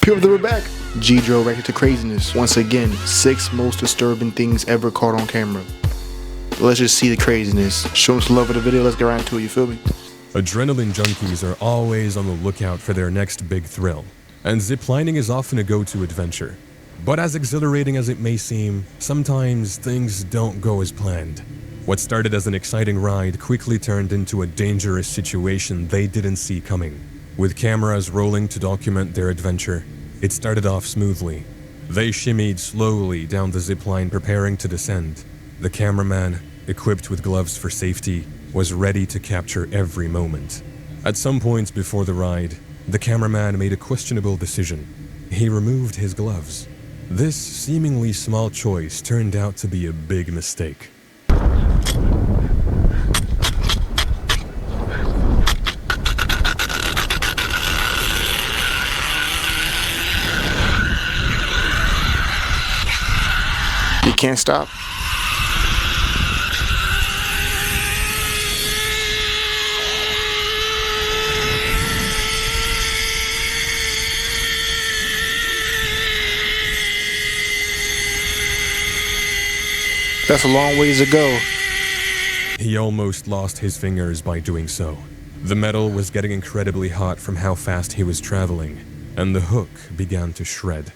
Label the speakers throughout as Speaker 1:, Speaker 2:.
Speaker 1: People, we're back. G-Dro reacted to craziness. Once again, 6 most disturbing things ever caught on camera. Let's just see the craziness. Show them some love for the video. Let's get right into it, you feel me?
Speaker 2: Adrenaline junkies are always on the lookout for their next big thrill, and ziplining is often a go-to adventure. But as exhilarating as it may seem, sometimes things don't go as planned. What started as an exciting ride quickly turned into a dangerous situation they didn't see coming. With cameras rolling to document their adventure, it started off smoothly. They shimmied slowly down the zipline preparing to descend. The cameraman, equipped with gloves for safety, was ready to capture every moment. At some point before the ride, the cameraman made a questionable decision. He removed his gloves. This seemingly small choice turned out to be a big mistake.
Speaker 1: You can't stop. That's a long ways to go.
Speaker 2: He almost lost his fingers by doing so. The metal was getting incredibly hot from how fast he was traveling, and the hook began to shred.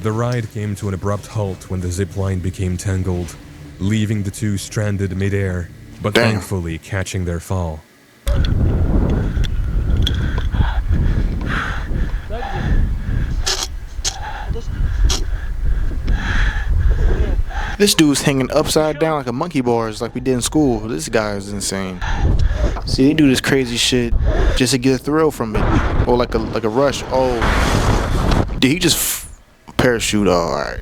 Speaker 2: The ride came to an abrupt halt when the zipline became tangled, leaving the two stranded midair, but thankfully catching their fall.
Speaker 1: This dude's hanging upside down like a monkey bars like we did in school. This guy is insane. See, they do this crazy shit just to get a thrill from it. Or like a rush. Oh, did he just parachute? Alright.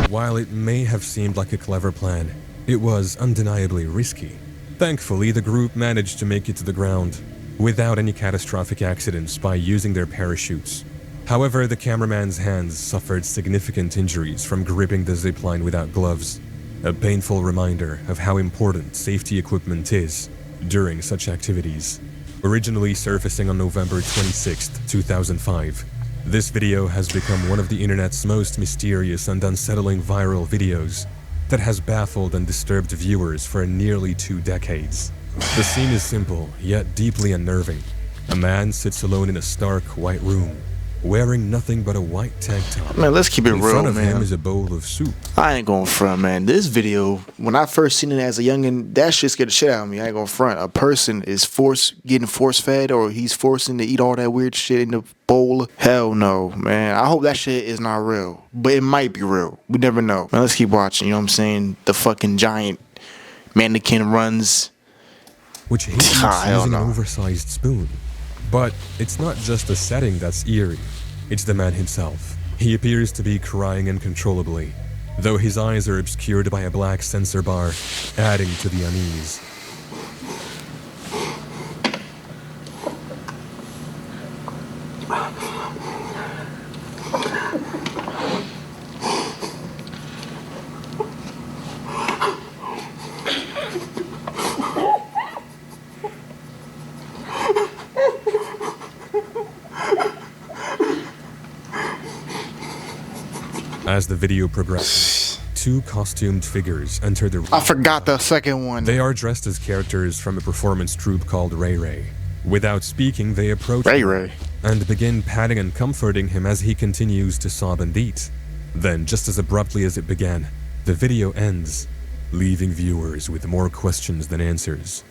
Speaker 2: While it may have seemed like a clever plan, it was undeniably risky. Thankfully, the group managed to make it to the ground without any catastrophic accidents by using their parachutes. However, the cameraman's hands suffered significant injuries from gripping the zipline without gloves, a painful reminder of how important safety equipment is during such activities. Originally surfacing on November 26, 2005, this video has become one of the internet's most mysterious and unsettling viral videos that has baffled and disturbed viewers for nearly 2 decades. The scene is simple, yet deeply unnerving. A man sits alone in a stark white room, wearing nothing but a white tank top.
Speaker 1: Man, let's keep it real, man.
Speaker 2: In front of him is a bowl of soup.
Speaker 1: I ain't going front, man. This video, when I first seen it as a youngin', that shit scared the shit out of me. I ain't going front. A person is getting force fed, or he's forcing to eat all that weird shit in the bowl. Hell no, man. I hope that shit is not real, but it might be real. We never know. Man, let's keep watching. You know what I'm saying? The fucking giant mannequin runs.
Speaker 2: Which he eats using an oversized spoon. But it's not just the setting that's eerie. It's the man himself. He appears to be crying uncontrollably, though his eyes are obscured by a black sensor bar, adding to the unease. As the video progresses, 2 costumed figures enter the room.
Speaker 1: I forgot the second one.
Speaker 2: They are dressed as characters from a performance troupe called Ray Ray. Without speaking, they approach him and begin patting and comforting him as he continues to sob and eat. Then, just as abruptly as it began, the video ends, leaving viewers with more questions than answers.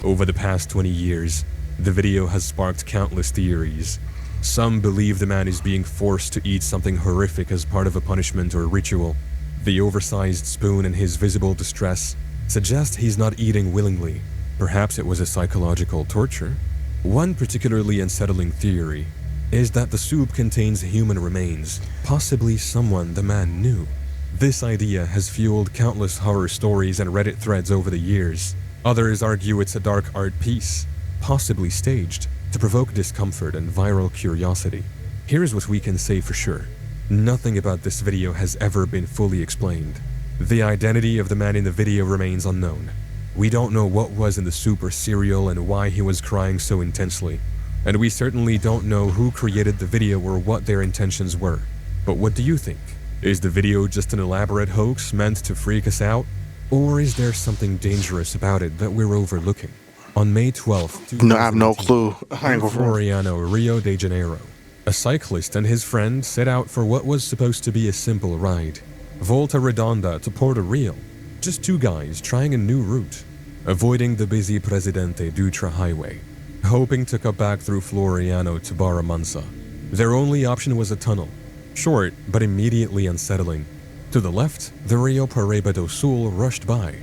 Speaker 2: Over the past 20 years, the video has sparked countless theories. Some believe the man is being forced to eat something horrific as part of a punishment or ritual. The oversized spoon and his visible distress suggest he's not eating willingly. Perhaps it was a psychological torture. One particularly unsettling theory is that the soup contains human remains, possibly someone the man knew. This idea has fueled countless horror stories and Reddit threads over the years. Others argue it's a dark art piece, possibly staged, to provoke discomfort and viral curiosity. Here's what we can say for sure. Nothing about this video has ever been fully explained. The identity of the man in the video remains unknown. We don't know what was in the soup or cereal and why he was crying so intensely. And we certainly don't know who created the video or what their intentions were. But what do you think? Is the video just an elaborate hoax meant to freak us out? Or is there something dangerous about it that we're overlooking? On May 12th,
Speaker 1: No, I have no clue. I ain't
Speaker 2: in
Speaker 1: gonna front.
Speaker 2: Floriano, Rio de Janeiro, a cyclist and his friend set out for what was supposed to be a simple ride. Volta Redonda to Porto Real. Just two guys trying a new route, avoiding the busy Presidente Dutra highway, hoping to cut back through Floriano to Barra Mansa. Their only option was a tunnel, short but immediately unsettling. To the left, the Rio Paraiba do Sul rushed by.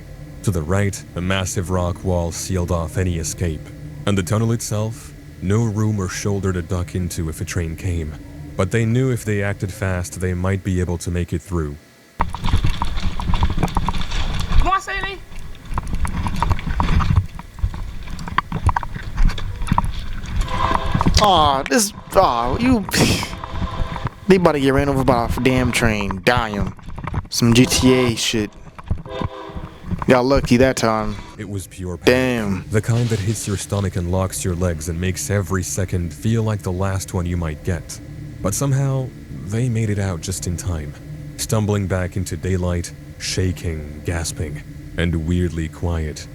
Speaker 2: To the right, a massive rock wall sealed off any escape. And the tunnel itself, no room or shoulder to duck into if a train came. But they knew if they acted fast, they might be able to make it through.
Speaker 1: You. They about to get ran over by a damn train. Damn. Some GTA shit. Got lucky that time.
Speaker 2: It was pure pain.
Speaker 1: Damn.
Speaker 2: The kind that hits your stomach and locks your legs and makes every second feel like the last one you might get. But somehow, they made it out just in time. Stumbling back into daylight, shaking, gasping, and weirdly quiet.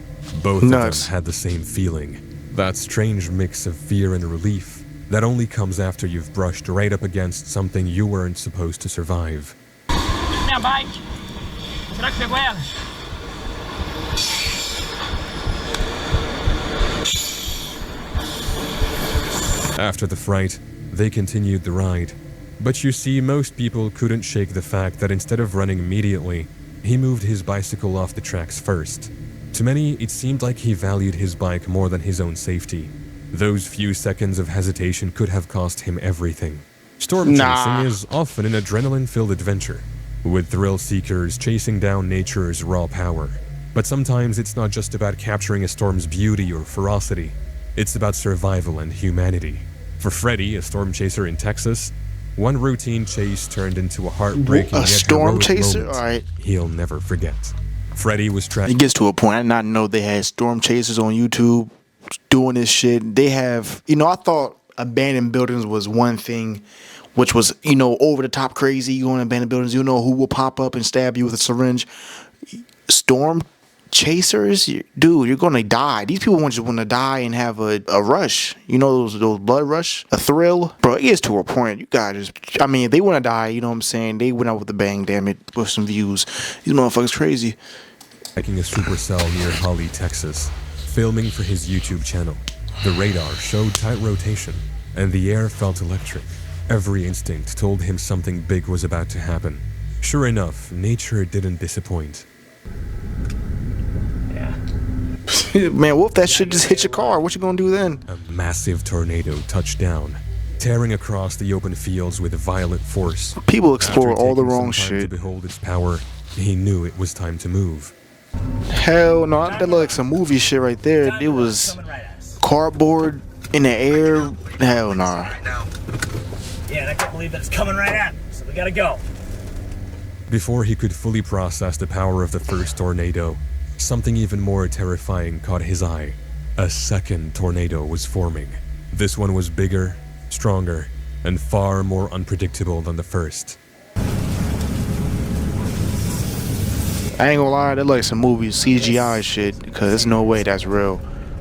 Speaker 2: Both
Speaker 1: Nuts.
Speaker 2: of them had the same feeling. That strange mix of fear and relief that only comes after you've brushed right up against something you weren't supposed to survive.
Speaker 3: Minha bike. Será que pegou ela?
Speaker 2: After the fright, they continued the ride. But you see, most people couldn't shake the fact that instead of running immediately, he moved his bicycle off the tracks first. To many, it seemed like he valued his bike more than his own safety. Those few seconds of hesitation could have cost him everything. Storm chasing is often an adrenaline-filled adventure, with thrill seekers chasing down nature's raw power. But sometimes it's not just about capturing a storm's beauty or ferocity. It's about survival and humanity. For Freddy, a storm chaser in Texas, one routine chase turned into a heartbreaking
Speaker 1: A
Speaker 2: yet
Speaker 1: storm
Speaker 2: heroic
Speaker 1: chaser?
Speaker 2: moment
Speaker 1: Alright.
Speaker 2: he'll never forget. Freddy was trapped.
Speaker 1: It gets to a point. I did not know they had storm chasers on YouTube doing this shit. They have, I thought abandoned buildings was one thing, which was, over the top crazy. You go in abandoned buildings, you know who will pop up and stab you with a syringe. Storm chasers, dude, you're gonna die. These people just want to die and have a rush. Those blood rush, a thrill, bro. It gets to a point. You guys just, if they want to die, you know what I'm saying? They went out with a bang, damn it, with some views. These motherfuckers crazy.
Speaker 2: Hiking a supercell near Holly, Texas, filming for his YouTube channel. The radar showed tight rotation, and the air felt electric. Every instinct told him something big was about to happen. Sure enough, nature didn't disappoint.
Speaker 1: Man, what if that shit just hit your car? What you gonna do then?
Speaker 2: A massive tornado touched down, tearing across the open fields with violent force.
Speaker 1: People explore
Speaker 2: After
Speaker 1: all the
Speaker 2: taking
Speaker 1: wrong
Speaker 2: some time
Speaker 1: shit.
Speaker 2: to behold its power, he knew it was time to move.
Speaker 1: Hell no, that looked like some movie shit right there. It was cardboard in the air. Hell nah.
Speaker 3: Yeah, and I can't believe that it's coming right at me, so we gotta go.
Speaker 2: Before he could fully process the power of the first tornado, something even more terrifying caught his eye. A second tornado was forming. This one was bigger, stronger, and far more unpredictable than the first.
Speaker 1: I ain't gonna lie, that like some movie CGI shit, because there's no way that's real.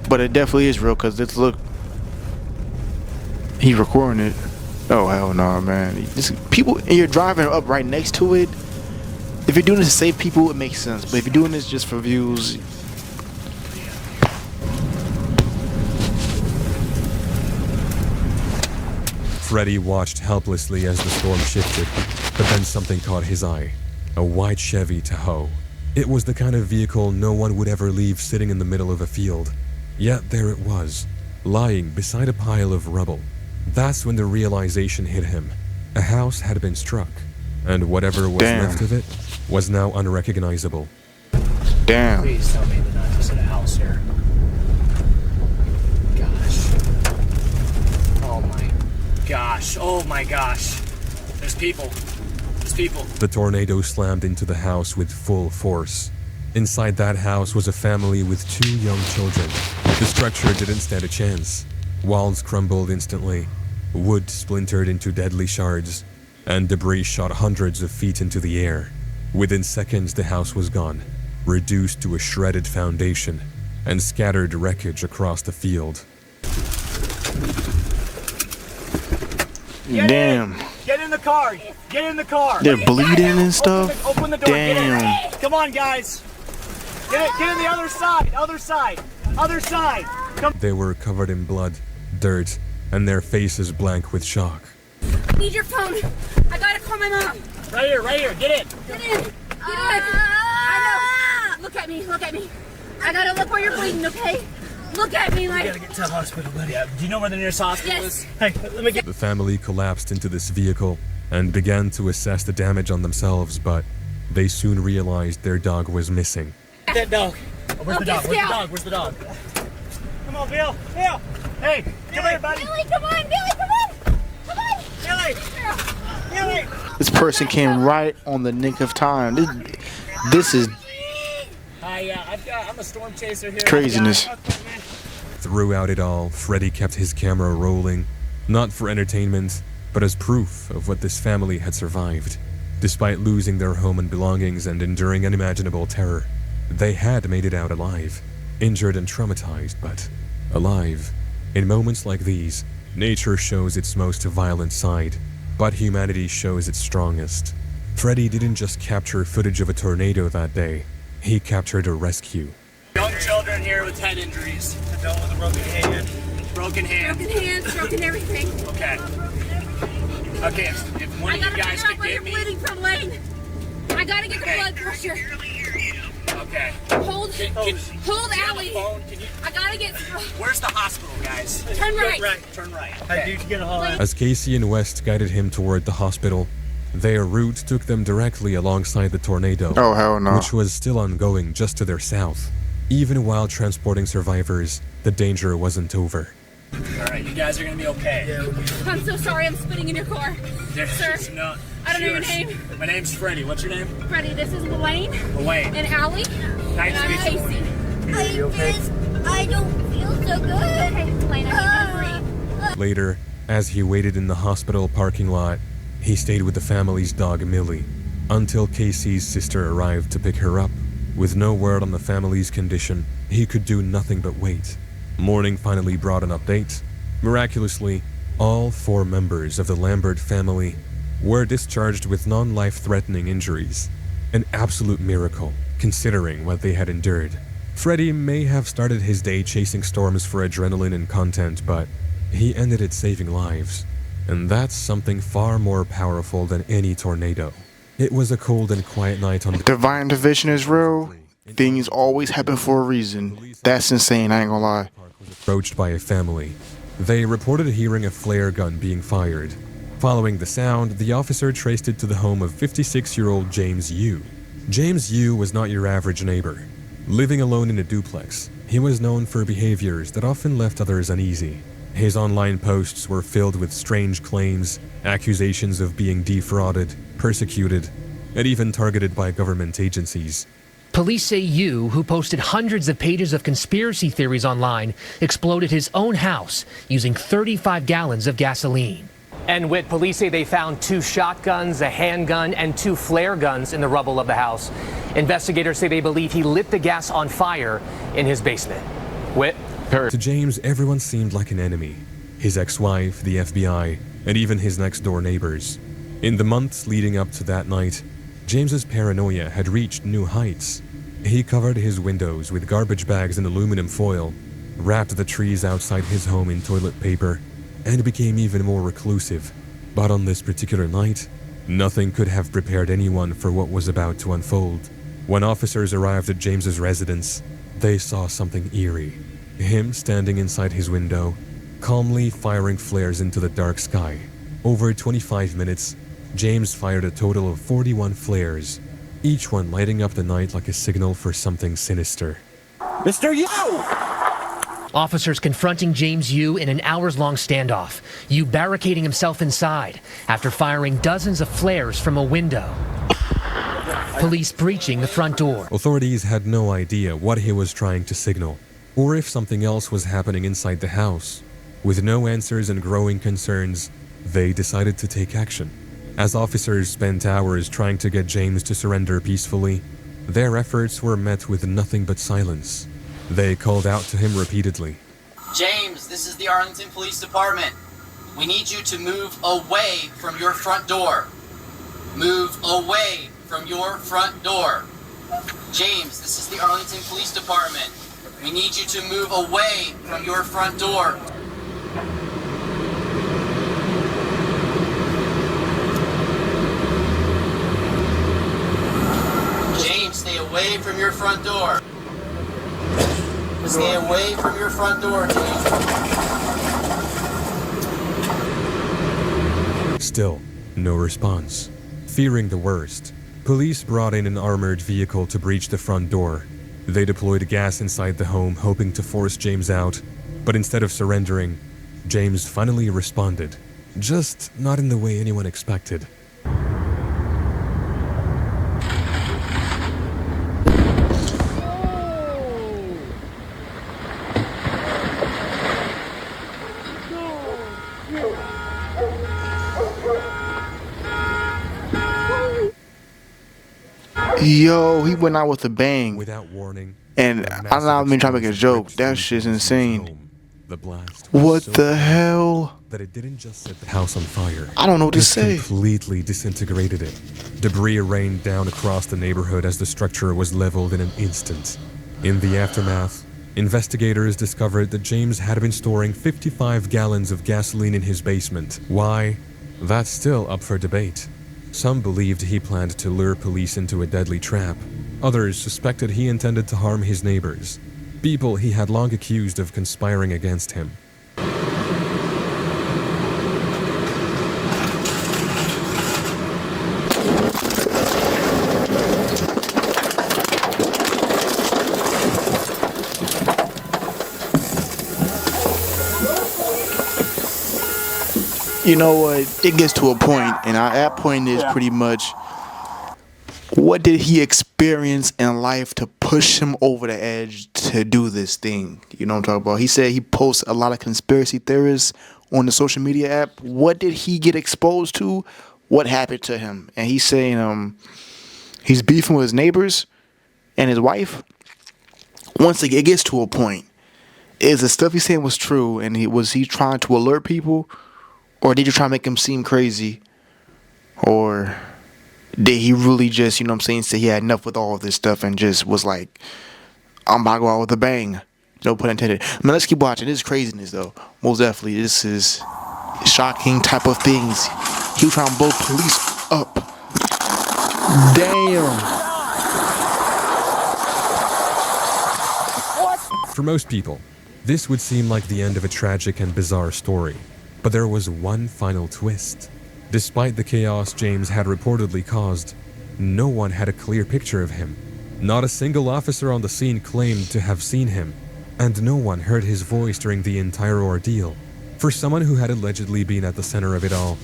Speaker 1: But it definitely is real, because it's look. He's recording it. Oh hell no, man. People, and you're driving up right next to it. If you're doing this to save people, it makes sense. But if you're doing this just for views,
Speaker 2: Freddy watched helplessly as the storm shifted, but then something caught his eye. A white Chevy Tahoe. It was the kind of vehicle no one would ever leave sitting in the middle of a field. Yet there it was, lying beside a pile of rubble. That's when the realization hit him. A house had been struck, and whatever was left of it was now unrecognizable.
Speaker 1: Damn.
Speaker 3: Please tell me they're not just in a house here. Gosh. Oh my gosh. Oh my gosh. There's people. There's people.
Speaker 2: The tornado slammed into the house with full force. Inside that house was a family with 2 young children. The structure didn't stand a chance. Walls crumbled instantly. Wood splintered into deadly shards, and debris shot hundreds of feet into the air. Within seconds, the house was gone, reduced to a shredded foundation, and scattered wreckage across the field.
Speaker 1: Damn.
Speaker 3: Get in the car. Get in the car.
Speaker 1: They're bleeding and stuff.
Speaker 3: Open the door.
Speaker 1: Damn.
Speaker 3: Get in. Come on, guys. Get in the other side. Other side. Other side. Come.
Speaker 2: They were covered in blood, dirt, and their faces blank with shock.
Speaker 4: I need your phone. I gotta call my mom.
Speaker 3: Right here. Right here. Get in.
Speaker 4: Get in. Get in. I know. Look at me. Look at me. I gotta look where you're bleeding, okay? Look at me like.
Speaker 3: We gotta get to the hospital, buddy. Do you know where the nearest hospital
Speaker 4: Yes.
Speaker 3: is? Hey, let me get.
Speaker 2: The family collapsed into this vehicle and began to assess the damage on themselves, but they soon realized their dog was missing.
Speaker 3: That dog. Oh, where's the
Speaker 4: Okay,
Speaker 3: dog? Where's the
Speaker 4: Bill.
Speaker 3: dog? Where's the dog? Come on, Bill. Bill. Hey, come here, buddy.
Speaker 4: Billy, come on, Billy, come on. Come on.
Speaker 3: Billy. Billy.
Speaker 1: This person came right on the nick of time. This is
Speaker 3: I'm a storm chaser here.
Speaker 1: craziness.
Speaker 2: Throughout it all, Freddy kept his camera rolling, not for entertainment, but as proof of what this family had survived. Despite losing their home and belongings and enduring unimaginable terror, they had made it out alive, injured and traumatized, but alive. In moments like these, nature shows its most violent side, but humanity shows its strongest. Freddy didn't just capture footage of a tornado that day, he captured a rescue.
Speaker 3: Young children here with head injuries. Adult with a broken hand. Broken hand.
Speaker 4: Broken hands, broken everything.
Speaker 3: Okay. Okay, if one
Speaker 4: I
Speaker 3: of you
Speaker 4: gotta
Speaker 3: guys
Speaker 4: figure out
Speaker 3: could
Speaker 4: where
Speaker 3: get
Speaker 4: you're
Speaker 3: me.
Speaker 4: bleeding from, Lane. I gotta get the
Speaker 3: Okay.
Speaker 4: blood pressure.
Speaker 3: Okay.
Speaker 4: Hold
Speaker 3: Hold
Speaker 4: Allie.
Speaker 3: phone. Can you,
Speaker 4: I gotta get.
Speaker 3: where's the hospital, guys?
Speaker 4: Turn right.
Speaker 3: Turn right. Okay. Dude, you get a hold.
Speaker 2: As Casey and West guided him toward the hospital, their route took them directly alongside the tornado,
Speaker 1: Oh, hell no.
Speaker 2: which was still ongoing just to their south. Even while transporting survivors, the danger wasn't over.
Speaker 3: All right, you guys are gonna be okay.
Speaker 4: I'm so sorry. I'm spitting in your car. Sir,
Speaker 3: No,
Speaker 4: I don't know your
Speaker 3: yours.
Speaker 4: name.
Speaker 3: My name's Freddie. What's your name?
Speaker 4: Freddie, this is Elaine
Speaker 3: Elaine.
Speaker 4: and Allie.
Speaker 3: Nice
Speaker 4: And
Speaker 3: to
Speaker 4: I'm
Speaker 3: meet you.
Speaker 4: Casey.
Speaker 5: I don't feel so good.
Speaker 4: Okay, Elaine, I need you to breathe.
Speaker 2: Later, as he waited in the hospital parking lot, he stayed with the family's dog Millie, until Casey's sister arrived to pick her up. With no word on the family's condition, he could do nothing but wait. Morning finally brought an update. Miraculously, all 4 members of the Lambert family were discharged with non-life-threatening injuries. An absolute miracle, considering what they had endured. Freddy may have started his day chasing storms for adrenaline and content, but he ended it saving lives. And that's something far more powerful than any tornado. It was a cold and quiet night on the
Speaker 1: Divine intervention is real. Things always happen for a reason. That's insane, I ain't gonna lie.
Speaker 2: approached by a family. They reported hearing a flare gun being fired. Following the sound, the officer traced it to the home of 56-year-old James Yu. James Yu was not your average neighbor. Living alone in a duplex, he was known for behaviors that often left others uneasy. His online posts were filled with strange claims, accusations of being defrauded, persecuted, and even targeted by government agencies.
Speaker 6: Police say Yu, who posted hundreds of pages of conspiracy theories online, exploded his own house using 35 gallons of gasoline.
Speaker 7: And Whit, police say they found 2 shotguns, a handgun, and 2 flare guns in the rubble of the house. Investigators say they believe he lit the gas on fire in his basement. Whit?
Speaker 2: To James, everyone seemed like an enemy. His ex-wife, the FBI, and even his next-door neighbors. In the months leading up to that night, James's paranoia had reached new heights. He covered his windows with garbage bags and aluminum foil, wrapped the trees outside his home in toilet paper, and became even more reclusive. But on this particular night, nothing could have prepared anyone for what was about to unfold. When officers arrived at James's residence, they saw something eerie. Him standing inside his window, calmly firing flares into the dark sky. Over 25 minutes, James fired a total of 41 flares, each one lighting up the night like a signal for something sinister.
Speaker 8: Mr. Yu!
Speaker 6: Officers confronting James Yu in an hours-long standoff, Yu barricading himself inside after firing dozens of flares from a window. Police breaching the front door.
Speaker 2: Authorities had no idea what he was trying to signal, or if something else was happening inside the house. With no answers and growing concerns, they decided to take action. As officers spent hours trying to get James to surrender peacefully, their efforts were met with nothing but silence. They called out to him repeatedly.
Speaker 9: James, this is the Arlington Police Department. We need you to move away from your front door. Move away from your front door. James, this is the Arlington Police Department. We need you to move away from your front door. James, stay away from your front door. Stay away from your front door, James.
Speaker 2: Still, no response. Fearing the worst, police brought in an armored vehicle to breach the front door. They deployed gas inside the home, hoping to force James out, but instead of surrendering, James finally responded, just not in the way anyone expected.
Speaker 1: Yo, he went out with a bang.
Speaker 2: Without warning,
Speaker 1: And I'm not even trying to make a joke. That shit's insane.
Speaker 2: The blast was
Speaker 1: What
Speaker 2: so
Speaker 1: the hell?
Speaker 2: that it didn't just set the house on fire.
Speaker 1: I don't know what to
Speaker 2: It
Speaker 1: say.
Speaker 2: completely disintegrated it. Debris rained down across the neighborhood as the structure was leveled in an instant. In the aftermath, investigators discovered that James had been storing 55 gallons of gasoline in his basement. Why? That's still up for debate. Some believed he planned to lure police into a deadly trap. Others suspected he intended to harm his neighbors, people he had long accused of conspiring against him.
Speaker 1: You know what? It gets to a point, and that point is pretty much, what did he experience in life to push him over the edge to do this thing? You know what I'm talking about? He said he posts a lot of conspiracy theorists on the social media app. What did he get exposed to? What happened to him? And he's saying he's beefing with his neighbors and his wife. Once it gets to a point, is the stuff he's saying was true, and was he trying to alert people? Or did you try to make him seem crazy? Or did he really just, you know what I'm saying, say he had enough with all of this stuff and just was like, I'm about to go out with a bang. No pun intended. Man, let's keep watching. This is craziness, though. Most definitely. This is shocking type of things. He was trying to blow police up. Damn.
Speaker 2: For most people, this would seem like the end of a tragic and bizarre story. But there was one final twist. Despite the chaos James had reportedly caused, no one had a clear picture of him. Not a single officer on the scene claimed to have seen him, and no one heard his voice during the entire ordeal. For someone who had allegedly been at the center of it all,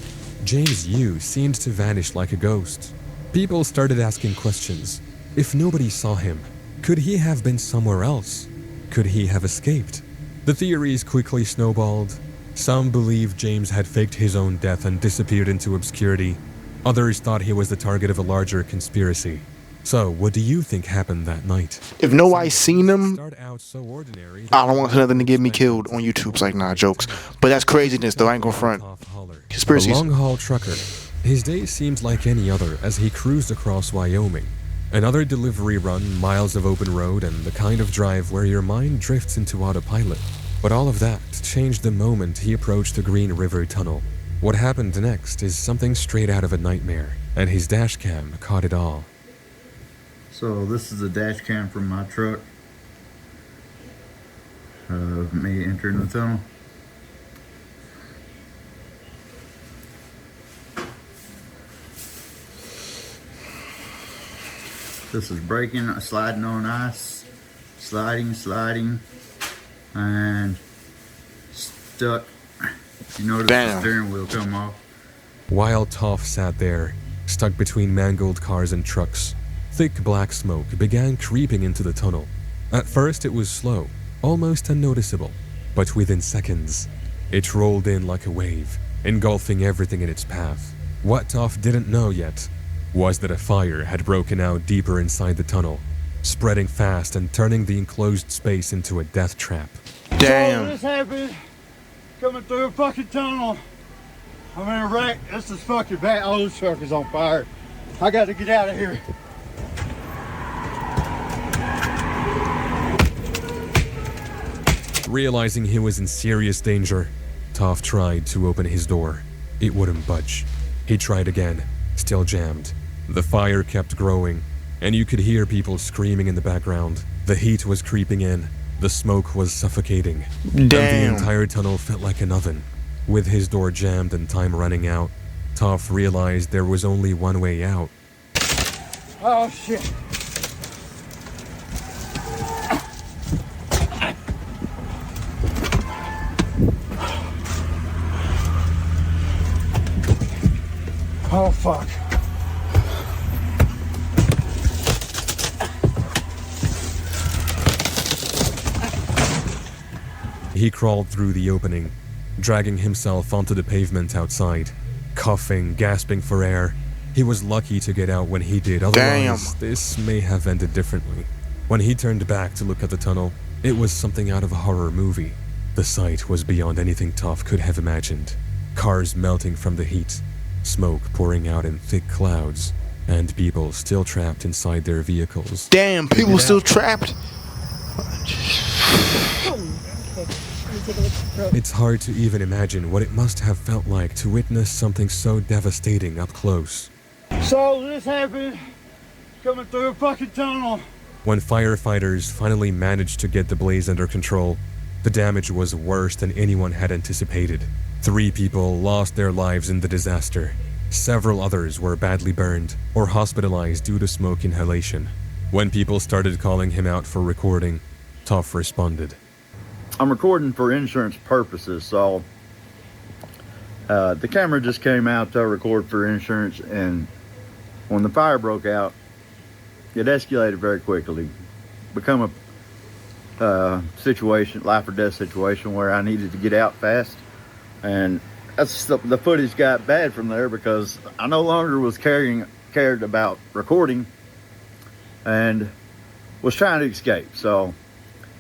Speaker 2: James Yu seemed to vanish like a ghost. People started asking questions. If nobody saw him, could he have been somewhere else? Could he have escaped? The theories quickly snowballed. Some believed James had faked his own death and disappeared into obscurity. Others thought he was the target of a larger conspiracy. So, what do you think happened that night?
Speaker 1: If nobody's seen him,
Speaker 2: Start out so ordinary,
Speaker 1: I don't want nothing to get me killed on YouTube. It's like, nah, jokes. But that's craziness, though. I ain't gonna front.
Speaker 2: A
Speaker 1: Conspiracies.
Speaker 2: long-haul trucker. His day seemed like any other as he cruised across Wyoming. Another delivery run, miles of open road, and the kind of drive where your mind drifts into autopilot. But all of that changed the moment he approached the Green River Tunnel. What happened next is something straight out of a nightmare, and his dash cam caught it all.
Speaker 8: So this is a dash cam from my truck of me entering the tunnel. This is braking, sliding on ice, sliding, and stuck. You notice the steering wheel come off.
Speaker 2: While Toph sat there, stuck between mangled cars and trucks, thick black smoke began creeping into the tunnel. At first it was slow, almost unnoticeable, but within seconds, it rolled in like a wave, engulfing everything in its path. What Toph didn't know yet was that a fire had broken out deeper inside the tunnel, spreading fast and turning the enclosed space into a death trap.
Speaker 1: Damn.
Speaker 8: So this happened coming through a fucking tunnel. I'm in a wreck. This is fucking bad. Oh, this truck is on fire. I got to get out of here.
Speaker 2: Realizing he was in serious danger, Toph tried to open his door. It wouldn't budge. He tried again, still jammed. The fire kept growing, and you could hear people screaming in the background. The heat was creeping in. The smoke was suffocating.
Speaker 1: Damn.
Speaker 2: And the entire tunnel felt like an oven. With his door jammed and time running out, Toph realized there was only one way out.
Speaker 8: Oh, shit. Oh, fuck.
Speaker 2: He crawled through the opening, dragging himself onto the pavement outside, coughing, gasping for air. He was lucky to get out when he did, otherwise this may have ended differently. When he turned back to look at the tunnel, it was something out of a horror movie. The sight was beyond anything Toph could have imagined. Cars melting from the heat, smoke pouring out in thick clouds, and people still trapped inside their vehicles.
Speaker 1: Damn, people still trapped?
Speaker 2: It's hard to even imagine what it must have felt like to witness something so devastating up close.
Speaker 8: So this happened coming through a fucking tunnel.
Speaker 2: When firefighters finally managed to get the blaze under control, the damage was worse than anyone had anticipated. 3 people lost their lives in the disaster. Several others were badly burned or hospitalized due to smoke inhalation. When people started calling him out for recording, Toph responded.
Speaker 8: I'm recording for insurance purposes, so the camera just came out to record for insurance, and when the fire broke out, it escalated very quickly. Become a situation, life or death situation, where I needed to get out fast, and that's the footage got bad from there because I no longer was cared about recording and was trying to escape. So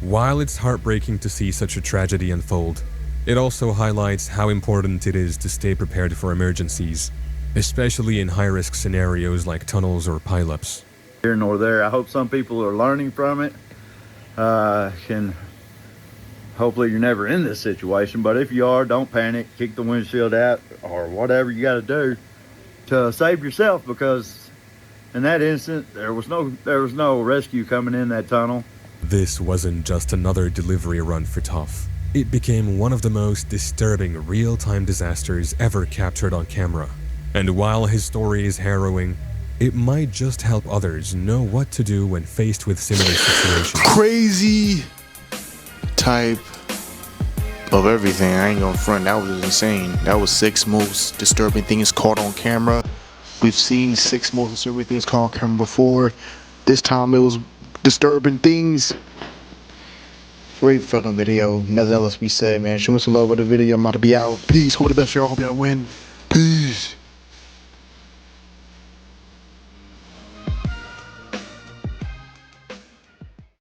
Speaker 2: while it's heartbreaking to see such a tragedy unfold, it also highlights how important it is to stay prepared for emergencies, especially in high-risk scenarios like tunnels or pileups.
Speaker 8: Here nor there, I hope some people are learning from it. Hopefully you're never in this situation, but if you are, don't panic. Kick the windshield out or whatever you got to do to save yourself, because in that instant there was no rescue coming in that tunnel.
Speaker 2: This wasn't just another delivery run for Toph. It became one of the most disturbing real-time disasters ever captured on camera. And while his story is harrowing, it might just help others know what to do when faced with similar situations.
Speaker 1: Crazy type of everything. I ain't gonna front. That was insane. That was 6 most disturbing things caught on camera. We've seen 6 most disturbing things caught on camera before. This time it was disturbing things. Great fucking video. Nothing else to be said, man. Show me some love with the video. I'm about to be out. Peace. Hope the best for y'all. Hope y'all win. Peace.